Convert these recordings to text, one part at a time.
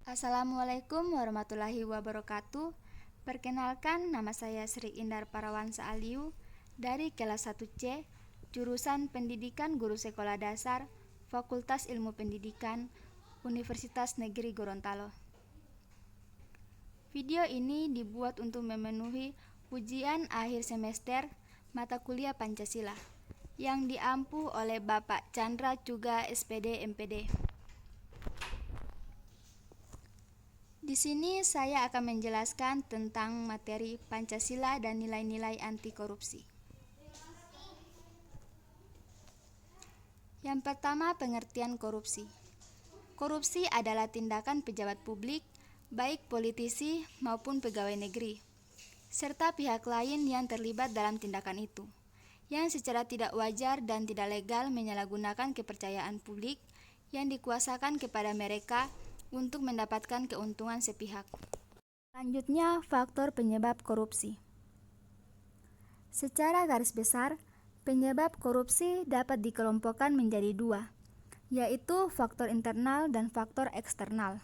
Assalamualaikum warahmatullahi wabarakatuh. Perkenalkan, nama saya Sri Indar Parawansa Aliu dari kelas 1C, jurusan Pendidikan Guru Sekolah Dasar, Fakultas Ilmu Pendidikan, Universitas Negeri Gorontalo. Video ini dibuat untuk memenuhi ujian akhir semester mata kuliah Pancasila yang diampu oleh Bapak Chandra Chuga SPD MPD. Di sini saya akan menjelaskan tentang materi Pancasila dan nilai-nilai anti korupsi. Yang pertama, pengertian korupsi. Korupsi adalah tindakan pejabat publik, baik politisi maupun pegawai negeri, serta pihak lain yang terlibat dalam tindakan itu, yang secara tidak wajar dan tidak legal menyalahgunakan kepercayaan publik yang dikuasakan kepada mereka untuk mendapatkan keuntungan sepihak. Selanjutnya, faktor penyebab korupsi. Secara garis besar, penyebab korupsi dapat dikelompokkan menjadi dua, yaitu faktor internal dan faktor eksternal.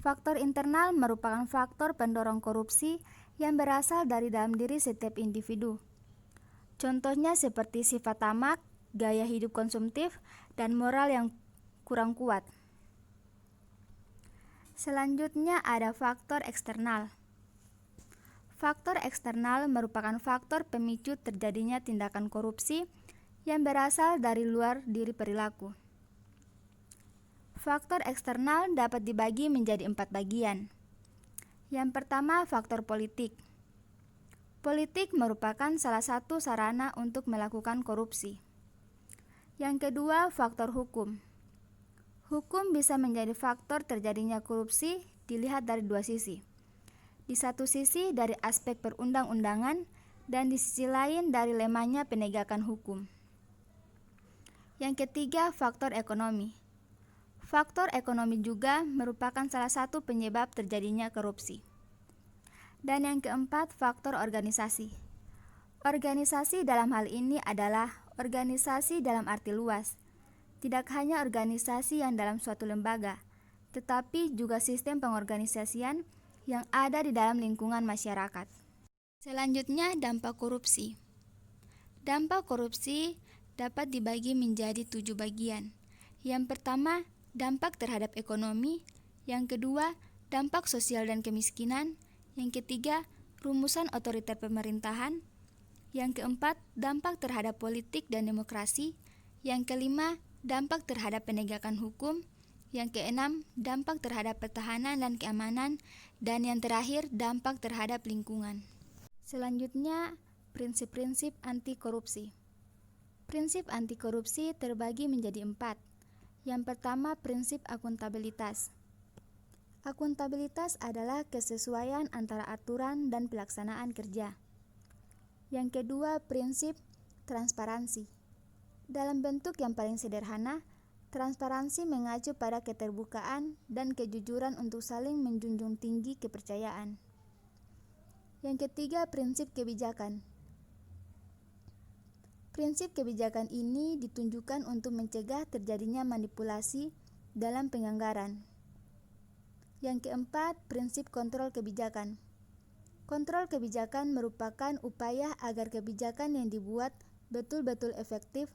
Faktor internal merupakan faktor pendorong korupsi yang berasal dari dalam diri setiap individu. Contohnya seperti sifat tamak, gaya hidup konsumtif, dan moral yang kurang kuat. Selanjutnya ada faktor eksternal. Faktor eksternal merupakan faktor pemicu terjadinya tindakan korupsi yang berasal dari luar diri perilaku. Faktor eksternal dapat dibagi menjadi 4 bagian. Yang pertama, faktor politik. Politik merupakan salah satu sarana untuk melakukan korupsi. Yang kedua, faktor hukum. Hukum bisa menjadi faktor terjadinya korupsi dilihat dari dua sisi. Di satu sisi dari aspek perundang-undangan dan di sisi lain dari lemahnya penegakan hukum. Yang ketiga, faktor ekonomi. Faktor ekonomi juga merupakan salah satu penyebab terjadinya korupsi. Dan yang keempat, faktor organisasi. Organisasi dalam hal ini adalah organisasi dalam arti luas. Tidak hanya organisasi yang dalam suatu lembaga, tetapi juga sistem pengorganisasian yang ada di dalam lingkungan masyarakat. Selanjutnya, dampak korupsi. Dampak korupsi dapat dibagi menjadi 7 bagian. Yang pertama, dampak terhadap ekonomi. Yang kedua, dampak sosial dan kemiskinan. Yang ketiga, rumusan otoriter pemerintahan. Yang keempat, dampak terhadap politik dan demokrasi. Yang kelima, dampak terhadap penegakan hukum. Yang keenam, dampak terhadap pertahanan dan keamanan. Dan yang terakhir, dampak terhadap lingkungan. Selanjutnya, prinsip-prinsip anti korupsi. Prinsip anti korupsi terbagi menjadi 4. Yang pertama, prinsip akuntabilitas. Akuntabilitas adalah kesesuaian antara aturan dan pelaksanaan kerja. Yang kedua, prinsip transparansi. Dalam bentuk yang paling sederhana, transparansi mengacu pada keterbukaan dan kejujuran untuk saling menjunjung tinggi kepercayaan. Yang ketiga, prinsip kebijakan. Prinsip kebijakan ini ditunjukkan untuk mencegah terjadinya manipulasi dalam penganggaran. Yang keempat, prinsip kontrol kebijakan. Kontrol kebijakan merupakan upaya agar kebijakan yang dibuat betul-betul efektif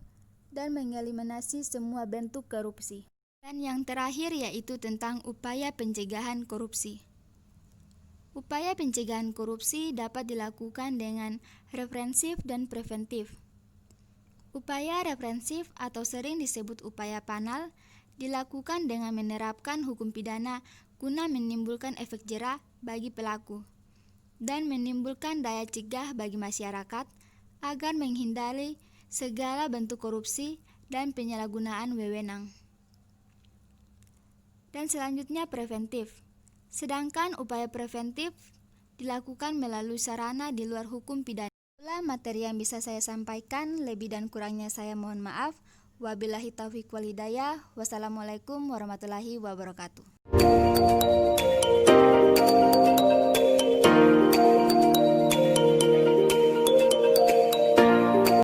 dan mengeliminasi semua bentuk korupsi. Dan yang terakhir yaitu tentang upaya pencegahan korupsi. Upaya pencegahan korupsi dapat dilakukan dengan represif dan preventif. Upaya represif atau sering disebut upaya panal dilakukan dengan menerapkan hukum pidana guna menimbulkan efek jera bagi pelaku dan menimbulkan daya cegah bagi masyarakat agar menghindari segala bentuk korupsi dan penyalahgunaan wewenang. Dan selanjutnya preventif. Sedangkan upaya preventif dilakukan melalui sarana di luar hukum pidana. Itulah materi yang bisa saya sampaikan, lebih dan kurangnya saya mohon maaf. Wabillahi taufiq wal hidayah. Wassalamualaikum warahmatullahi wabarakatuh.